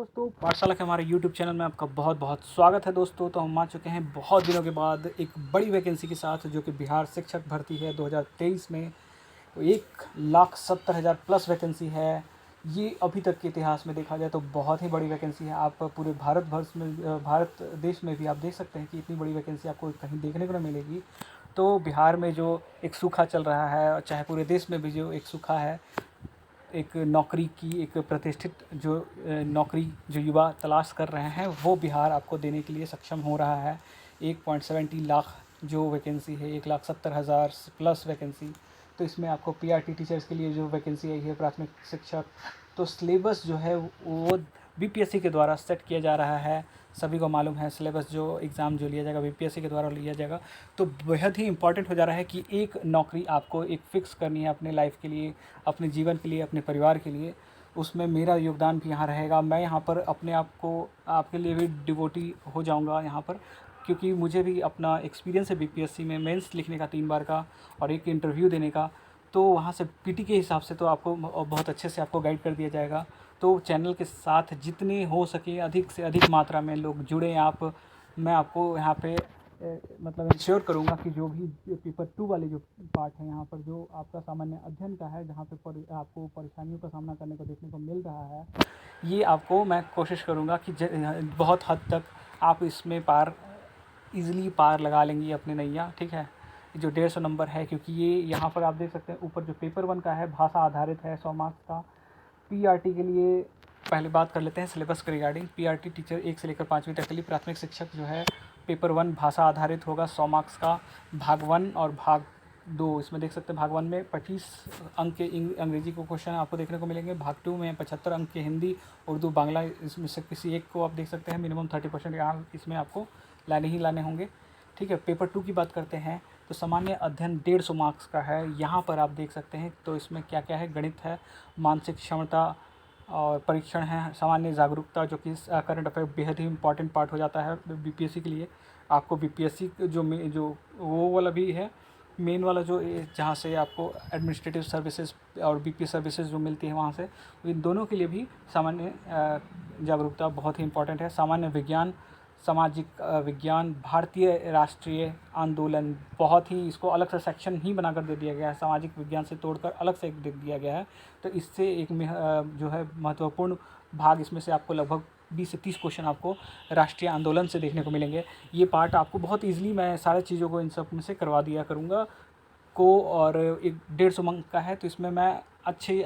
दोस्तों, पाठशाला के हमारे यूट्यूब चैनल में आपका बहुत बहुत स्वागत है। दोस्तों, तो हम आ चुके हैं बहुत दिनों के बाद एक बड़ी वैकेंसी के साथ, जो कि बिहार शिक्षक भर्ती है 2023 में। 1,70,000 प्लस वैकेंसी है। ये अभी तक के इतिहास में देखा जाए तो बहुत ही बड़ी वैकेंसी है। आप पूरे भारत में, भारत देश में भी आप देख सकते हैं कि इतनी बड़ी वैकेंसी आपको कहीं देखने को नहीं मिलेगी। तो बिहार में जो एक सूखा चल रहा है, चाहे पूरे देश में भी जो एक सूखा है, एक नौकरी की, एक प्रतिष्ठित जो नौकरी जो युवा तलाश कर रहे हैं, वो बिहार आपको देने के लिए सक्षम हो रहा है। 1.70 लाख जो वैकेंसी है, 1,70,000 प्लस वैकेंसी। तो इसमें आपको पीआरटी टीचर्स के लिए जो वैकेंसी आई है, प्राथमिक शिक्षक, तो सिलेबस जो है वो बीपीएससी के द्वारा सेट किया जा रहा है। सभी को मालूम है सिलेबस जो एग्ज़ाम जो लिया जाएगा बीपीएससी के द्वारा लिया जाएगा। तो बेहद ही इम्पॉर्टेंट हो जा रहा है कि एक नौकरी आपको एक फ़िक्स करनी है अपने लाइफ के लिए, अपने जीवन के लिए, अपने परिवार के लिए। उसमें मेरा योगदान भी यहाँ रहेगा। मैं यहाँ पर अपने आप को आपके लिए भी डिवोटी हो जाऊँगा यहाँ पर, क्योंकि मुझे भी अपना एक्सपीरियंस है बीपीएससी में मेंस लिखने का 3 बार का और एक इंटरव्यू देने का। तो वहाँ से पीटी के हिसाब से तो आपको बहुत अच्छे से आपको गाइड कर दिया जाएगा। तो चैनल के साथ जितने हो सके अधिक से अधिक मात्रा में लोग जुड़ें आप। मैं आपको यहाँ पे मतलब इंश्योर करूँगा कि जो भी पेपर 2 वाले जो पार्ट हैं यहाँ पर, जो आपका सामान्य अध्ययन का है, जहाँ पे आपको परेशानियों का सामना करने को देखने को मिल रहा है, ये आपको मैं कोशिश करूँगा कि बहुत हद तक आप इसमें ईज़िली पार लगा लेंगी अपनी नैया। ठीक है, जो 150 नंबर है, क्योंकि ये यहाँ पर आप देख सकते हैं ऊपर जो पेपर 1 का है भाषा आधारित है, 100 मार्क्स का। पीआरटी के लिए पहले बात कर लेते हैं सिलेबस के रिगार्डिंग। पीआरटी टीचर 1 से लेकर 5वीं तक के लिए प्राथमिक शिक्षक जो है, पेपर 1 भाषा आधारित होगा, 100 मार्क्स का। भाग 1 और भाग 2 इसमें देख सकते हैं। भाग 1 में 25 अंक के अंग्रेजी को क्वेश्चन आपको देखने को मिलेंगे। भाग 2 में 75 अंक के हिंदी, उर्दू, बांग्ला, इसमें से किसी एक को आप देख सकते हैं। मिनिमम 30% यहाँ इसमें आपको लाने ही लाने होंगे। ठीक है, पेपर 2 की बात करते हैं तो सामान्य अध्ययन 150 मार्क्स का है। यहाँ पर आप देख सकते हैं तो इसमें क्या क्या है, गणित है, मानसिक क्षमता और परीक्षण है, सामान्य जागरूकता, जो कि करंट अफेयर बेहद ही इंपॉर्टेंट पार्ट हो जाता है बीपीएससी के लिए। आपको बीपीएससी जो वो वाला भी है, मेन वाला जो जहाँ से आपको एडमिनिस्ट्रेटिव सर्विसेज और बीपीएस सर्विसेज जो मिलती है वहाँ से, इन दोनों के लिए भी सामान्य जागरूकता बहुत ही इंपॉर्टेंट है। सामान्य विज्ञान, सामाजिक विज्ञान, भारतीय राष्ट्रीय आंदोलन, बहुत ही इसको अलग से सेक्शन ही बनाकर दे दिया गया है। सामाजिक विज्ञान से तोड़कर अलग से एक दे दिया गया है। तो इससे एक जो है महत्वपूर्ण भाग, इसमें से आपको लगभग 20 से 30 क्वेश्चन आपको राष्ट्रीय आंदोलन से देखने को मिलेंगे। ये पार्ट आपको बहुत ईजिली मैं सारी चीज़ों को इन सब में से करवा दिया करूँगा को। और एक 150 अंक का है, तो इसमें मैं अच्छे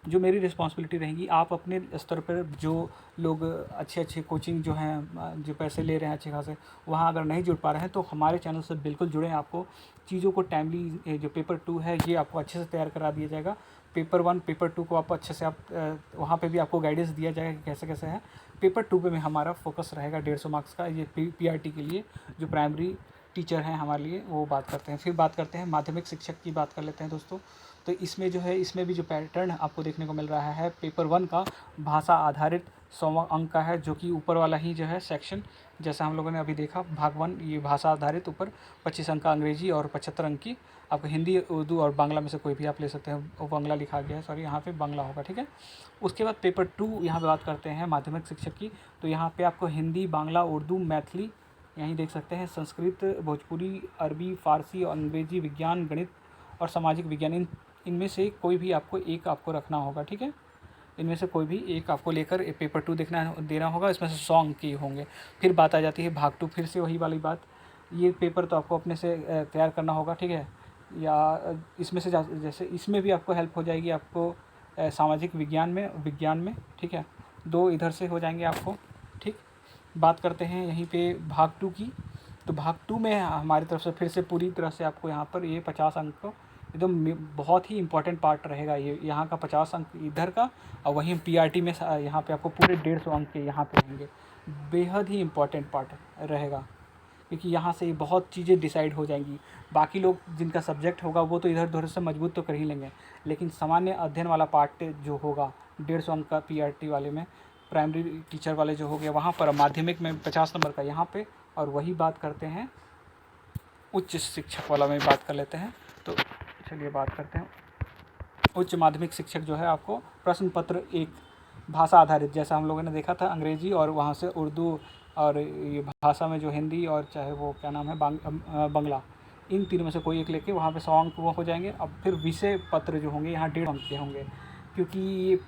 जो मेरी रिस्पॉन्सिबिलिटी रहेगी, आप अपने स्तर पर जो लोग अच्छे अच्छे कोचिंग जो हैं, जो पैसे ले रहे हैं अच्छे खासे, वहाँ अगर नहीं जुड़ पा रहे हैं तो हमारे चैनल से बिल्कुल जुड़ें। आपको चीज़ों को टाइमली, जो पेपर 2 है ये आपको अच्छे से तैयार करा दिया जाएगा। पेपर 1 पेपर 2 को आप अच्छे से आप वहाँ पे भी आपको गाइडेंस दिया जाएगा कि कैसे कैसे है। पेपर 2 पे में हमारा फोकस रहेगा 150 मार्क्स का, ये पीआरटी के लिए जो प्राइमरी टीचर हैं हमारे लिए, वो बात करते हैं। फिर बात करते हैं माध्यमिक शिक्षक की, बात कर लेते हैं दोस्तों। तो इसमें जो है, इसमें भी जो पैटर्न आपको देखने को मिल रहा है, पेपर 1 का भाषा आधारित 100 अंक का है, जो कि ऊपर वाला ही जो है सेक्शन, जैसा हम लोगों ने अभी देखा। भाग 1 ये भाषा आधारित, ऊपर 25 अंक का अंग्रेजी और 75 अंक की आपको हिंदी, उर्दू और बांग्ला में से कोई भी आप ले सकते हैं। वो बांग्ला लिखा गया है, सॉरी यहाँ पे बांग्ला होगा। ठीक है, उसके बाद पेपर 2 यहाँ पे बात करते हैं माध्यमिक शिक्षक की। तो यहाँ पे आपको हिंदी, बांग्ला, उर्दू, मैथिली, यहीं देख सकते हैं, संस्कृत, भोजपुरी, अरबी, फ़ारसी और अंग्रेजी, विज्ञान, गणित और सामाजिक विज्ञान, इनमें से कोई भी आपको एक आपको रखना होगा। ठीक है, इनमें से कोई भी एक आपको लेकर पेपर 2 देना होगा। इसमें से 100 अंक के होंगे। फिर बात आ जाती है भाग 2, फिर से वही वाली बात, ये पेपर तो आपको अपने से तैयार करना होगा। ठीक है, या इसमें से जैसे इसमें भी आपको हेल्प हो जाएगी, आपको सामाजिक विज्ञान में। ठीक है, 2 इधर से हो जाएंगे आपको। ठीक, बात करते हैं यहीं पे भाग 2 की। तो भाग 2 में हमारी तरफ से फिर से पूरी तरह से आपको यहाँ पर ये 50 अंक का एकदम बहुत ही इंपॉर्टेंट पार्ट रहेगा। ये यहाँ का 50 अंक इधर का, और वहीं पीआरटी में यहाँ पे आपको पूरे 150 अंक के यहाँ पे रहेंगे। बेहद ही इंपॉर्टेंट पार्ट रहेगा, क्योंकि यहाँ से बहुत चीज़ें डिसाइड हो जाएंगी। बाकी लोग जिनका सब्जेक्ट होगा वो तो इधर उधर से मजबूत तो कर ही लेंगे, लेकिन सामान्य अध्ययन वाला पार्ट जो होगा 150 अंक का पीआरटी वाले में, प्राइमरी टीचर वाले जो हो गया वहाँ पर, माध्यमिक में 50 नंबर का यहाँ पे। और वही बात करते हैं उच्च शिक्षक वाला में बात कर लेते हैं। तो चलिए बात करते हैं उच्च माध्यमिक शिक्षक जो है, आपको प्रश्न पत्र 1 भाषा आधारित, जैसा हम लोगों ने देखा था अंग्रेजी और वहाँ से उर्दू, और ये भाषा में जो हिंदी और चाहे वो क्या नाम है बंगला, इन तीनों में से कोई एक लेके वहाँ पे 100 अंक वो हो जाएंगे। अब फिर विषय पत्र जो होंगे यहाँ 1.5 अंक के होंगे, क्योंकि ये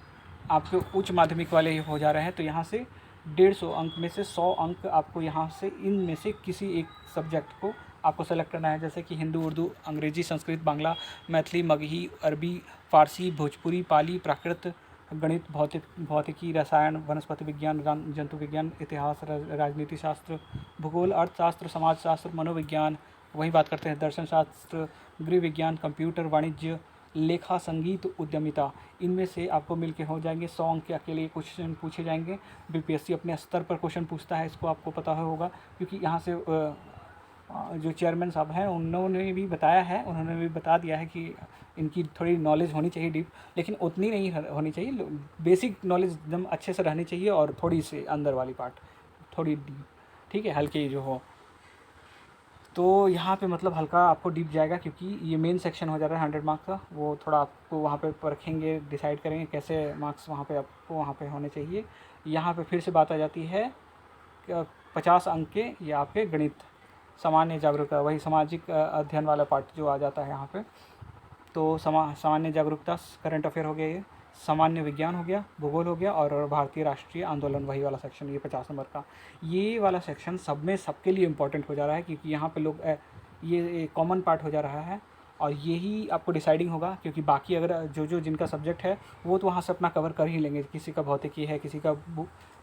आपके उच्च माध्यमिक वाले हो जा रहे हैं, तो यहाँ से 150 अंक में से 100 अंक आपको यहाँ से इनमें से किसी एक सब्जेक्ट को आपको सेलेक्ट करना है, जैसे कि हिंदी, उर्दू, अंग्रेजी, संस्कृत, बांग्ला, मैथिली, मगही, अरबी, फारसी, भोजपुरी, पाली, प्राकृत, गणित, भौतिकी, रसायन, वनस्पति विज्ञान, जंतु विज्ञान, इतिहास, राजनीति शास्त्र, भूगोल, अर्थशास्त्र, समाजशास्त्र, मनोविज्ञान, वही बात करते हैं दर्शन शास्त्र, गृह विज्ञान, कंप्यूटर, वाणिज्य, लेखा, संगीत, उद्यमिता। इनमें से आपको मिलके हो जाएंगे 100 अंक के अकेले क्वेश्चन पूछे जाएंगे। बीपीएससी अपने स्तर पर क्वेश्चन पूछता है, इसको आपको पता होगा, क्योंकि यहाँ से जो चेयरमैन साहब हैं उन्होंने भी बताया है, उन्होंने भी बता दिया है कि इनकी थोड़ी नॉलेज होनी चाहिए डीप, लेकिन उतनी नहीं होनी चाहिए, बेसिक नॉलेज एकदम अच्छे से रहनी चाहिए, और थोड़ी सी अंदर वाली पार्ट थोड़ी डीप, ठीक है, हल्की जो हो। तो यहाँ पे मतलब हल्का आपको डीप जाएगा, क्योंकि ये मेन सेक्शन हो जा रहा है 100 मार्क्स का, वो थोड़ा आपको वहाँ पे परखेंगे, डिसाइड करेंगे कैसे मार्क्स वहाँ पे आपको वहाँ पे होने चाहिए। यहाँ पे फिर से बात आ जाती है 50 अंक के ये आपके गणित, सामान्य जागरूकता, वही सामाजिक अध्ययन वाला पार्ट जो आ जाता है यहाँ पे। तो सामान्य जागरूकता, करंट अफेयर हो गया, ये सामान्य विज्ञान हो गया, भूगोल हो गया, और भारतीय राष्ट्रीय आंदोलन, वही वाला सेक्शन, ये 50 नंबर का। ये वाला सेक्शन सब में सबके लिए इम्पोर्टेंट हो जा रहा है, क्योंकि यहाँ पे लोग ये कॉमन पार्ट हो जा रहा है, और यही आपको डिसाइडिंग होगा, क्योंकि बाकी अगर जो जिनका सब्जेक्ट है वो तो वहाँ से अपना कवर कर ही लेंगे, किसी का भौतिकी है, किसी का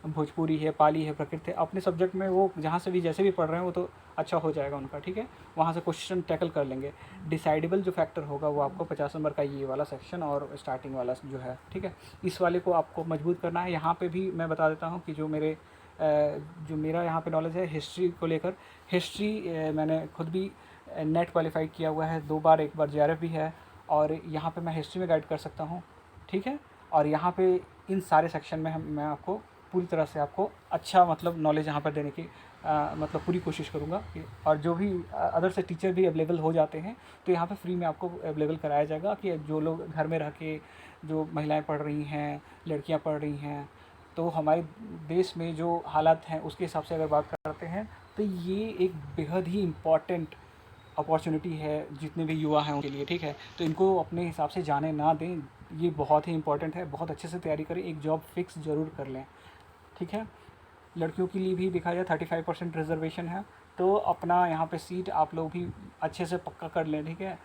भोजपुरी है, पाली है, प्रकृति है, अपने सब्जेक्ट में वो जहाँ से भी जैसे भी पढ़ रहे हैं वो तो अच्छा हो जाएगा उनका, ठीक है, वहाँ से क्वेश्चन टैकल कर लेंगे। डिसाइडेबल जो फैक्टर होगा वो आपको 50 नंबर का ये वाला सेक्शन और स्टार्टिंग वाला जो है, ठीक है, इस वाले को आपको मजबूत करना है। यहाँ पे भी मैं बता देता हूँ कि जो मेरा यहाँ पे नॉलेज है हिस्ट्री को लेकर, हिस्ट्री मैंने खुद भी नेट क्वालिफाई किया हुआ है 2 बार, 1 बार जेआरएफ भी है, और यहाँ पे मैं हिस्ट्री में गाइड कर सकता हूँ, ठीक है। और यहाँ पे इन सारे सेक्शन में मैं आपको पूरी तरह से आपको अच्छा मतलब नॉलेज यहाँ पर देने की मतलब पूरी कोशिश करूँगा। और जो भी अदर से टीचर भी अवेलेबल हो जाते हैं तो यहाँ पे फ्री में आपको अवेलेबल कराया जाएगा, कि जो लोग घर में रह के जो महिलाएं पढ़ रही हैं, लड़कियां पढ़ रही हैं, तो हमारे देश में जो हालात हैं उसके हिसाब से अगर बात करते हैं तो ये एक बेहद ही इम्पॉर्टेंट अपॉर्चुनिटी है जितने भी युवा हैं उनके लिए, ठीक है। तो इनको अपने हिसाब से जाने ना दें, ये बहुत ही इंपॉर्टेंट है, बहुत अच्छे से तैयारी करें, एक जॉब फिक्स ज़रूर कर लें, ठीक है। लड़कियों के लिए भी देखा जाए 35% रिजर्वेशन है, तो अपना यहाँ पे सीट आप लोग भी अच्छे से पक्का कर लें, ठीक है।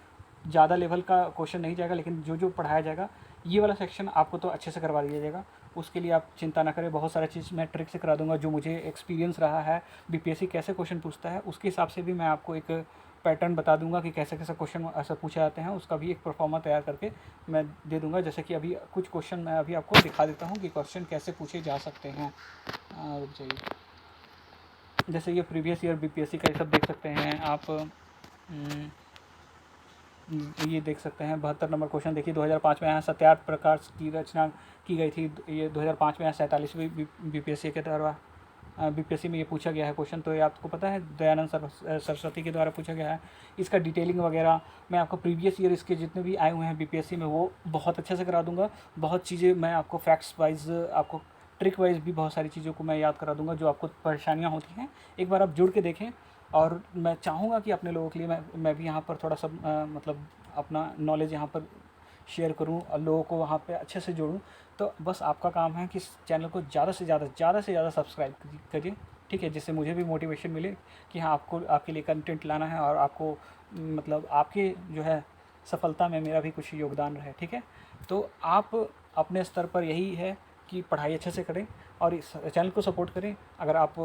ज़्यादा लेवल का क्वेश्चन नहीं जाएगा, लेकिन जो पढ़ाया जाएगा ये वाला सेक्शन आपको तो अच्छे से करवा दिया जाएगा, उसके लिए आप चिंता ना करें। बहुत सारा चीज़ मैं ट्रिक से करा दूंगा, जो मुझे एक्सपीरियंस रहा है बीपीएससी कैसे क्वेश्चन पूछता है, उसके हिसाब से भी मैं आपको एक पैटर्न बता दूंगा कि कैसे कैसे क्वेश्चन ऐसा पूछे जाते हैं, उसका भी एक परफॉर्मा तैयार करके मैं दे दूंगा। जैसे कि अभी कुछ क्वेश्चन मैं अभी आपको दिखा देता हूँ कि क्वेश्चन कैसे पूछे जा सकते हैं। रुक जाइए, जैसे ये प्रीवियस ईयर बीपीएससी का ये सब देख सकते हैं आप। ये देख सकते हैं 72 नंबर क्वेश्चन देखिए, 2005 में यहाँ सत्यार्थ प्रकाश की रचना की गई थी, ये 2005 में यहाँ 47वीं बीपीएससी के द्वारा बीपीएससी में ये पूछा गया है क्वेश्चन। तो ये आपको पता है दयानंद सरस्वती के द्वारा पूछा गया है। इसका डिटेलिंग वगैरह मैं आपको प्रीवियस ईयर इसके जितने भी आए हुए हैं बीपीएससी में वो बहुत अच्छे से करा दूंगा। बहुत चीज़ें मैं आपको फैक्ट्स वाइज, आपको ट्रिक वाइज भी बहुत सारी चीज़ों को मैं याद करा दूंगा, जो आपको परेशानियाँ होती हैं एक बार आप जुड़ के देखें। और मैं चाहूँगा कि अपने लोगों के लिए मैं भी यहाँ पर थोड़ा सा मतलब अपना नॉलेज यहाँ पर शेयर करूँ और लोगों को वहाँ पे अच्छे से जोड़ूँ। तो बस आपका काम है कि इस चैनल को ज़्यादा से ज़्यादा सब्सक्राइब करिए, ठीक है, जिससे मुझे भी मोटिवेशन मिले कि हाँ आपको आपके लिए कंटेंट लाना है, और आपको मतलब आपके जो है सफलता में मेरा भी कुछ योगदान रहे, ठीक है। तो आप अपने स्तर पर यही है कि पढ़ाई अच्छे से करें और इस चैनल को सपोर्ट करें। अगर आप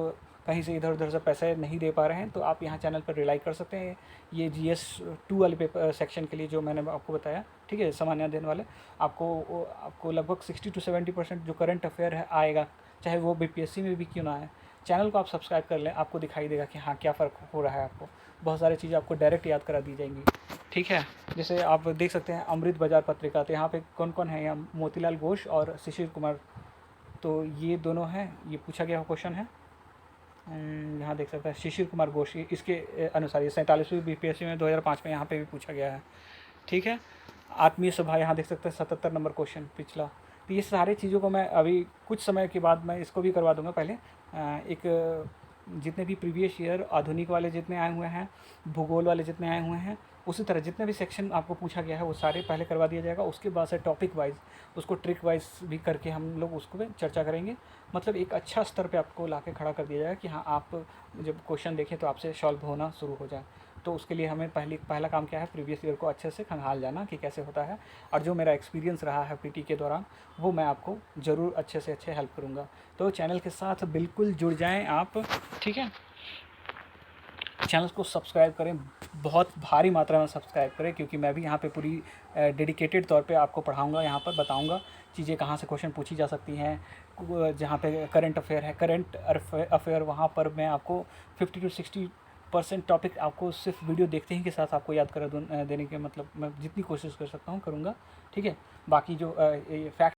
कहीं से इधर उधर से पैसे नहीं दे पा रहे हैं तो आप यहाँ चैनल पर रिलाई कर सकते हैं। ये GS 2 वाले पेपर सेक्शन के लिए जो मैंने आपको बताया, ठीक है, सामान्य अध्ययन वाले, आपको लगभग 60 to 70% जो करंट अफेयर है आएगा, चाहे वो बीपीएससी में भी क्यों ना आए। चैनल को आप सब्सक्राइब कर लें, आपको दिखाई देगा कि हाँ क्या फ़र्क हो रहा है। आपको बहुत सारी चीज़ें आपको डायरेक्ट याद करा दी जाएंगी, ठीक है। जैसे आप देख सकते हैं अमृत बाजार पत्रिका, तो यहाँ पे कौन कौन है, यहाँ मोतीलाल घोष और शिशिर कुमार, तो ये दोनों हैं, ये पूछा गया क्वेश्चन है। यहाँ देख सकते हैं शिशिर कुमार घोष, इसके अनुसार ये 47वीं बीपीएससी में 2005 में यहाँ पे भी पूछा गया है, ठीक है। आत्मीय सभा, यहाँ देख सकते हैं 77 नंबर क्वेश्चन पिछला, तो ये सारी चीज़ों को मैं अभी कुछ समय के बाद मैं इसको भी करवा दूँगा। पहले एक जितने भी प्रीवियस ईयर आधुनिक वाले जितने आए हुए हैं, भूगोल वाले जितने आए हुए हैं, उसी तरह जितने भी सेक्शन आपको पूछा गया है वो सारे पहले करवा दिया जाएगा। उसके बाद से टॉपिक वाइज़ उसको ट्रिक वाइज़ भी करके हम लोग उसको भी चर्चा करेंगे। मतलब एक अच्छा स्तर पे आपको लाके खड़ा कर दिया जाएगा कि हाँ, आप जब क्वेश्चन देखें तो आपसे सॉल्व होना शुरू हो जाए। तो उसके लिए हमें पहला काम क्या है, प्रीवियस ईयर को अच्छे से खंगाल जाना कि कैसे होता है, और जो मेरा एक्सपीरियंस रहा है पीटी के दौरान वो मैं आपको ज़रूर अच्छे से अच्छे हेल्प करूँगा। तो चैनल के साथ बिल्कुल जुड़ जाएँ आप, ठीक है। चैनल को सब्सक्राइब करें, बहुत भारी मात्रा में सब्सक्राइब करें, क्योंकि मैं भी यहाँ पे पूरी डेडिकेटेड तौर पे आपको पढ़ाऊँगा, यहाँ पर बताऊँगा चीज़ें कहाँ से क्वेश्चन पूछी जा सकती हैं। जहाँ पे करंट अफेयर है, करंट अफेयर वहाँ पर मैं आपको 50 to 60% टॉपिक आपको सिर्फ वीडियो देखते ही के साथ आपको याद करा देने के मतलब मैं जितनी कोशिश कर सकता हूँ करूँगा, ठीक है। बाकी जो फैक्ट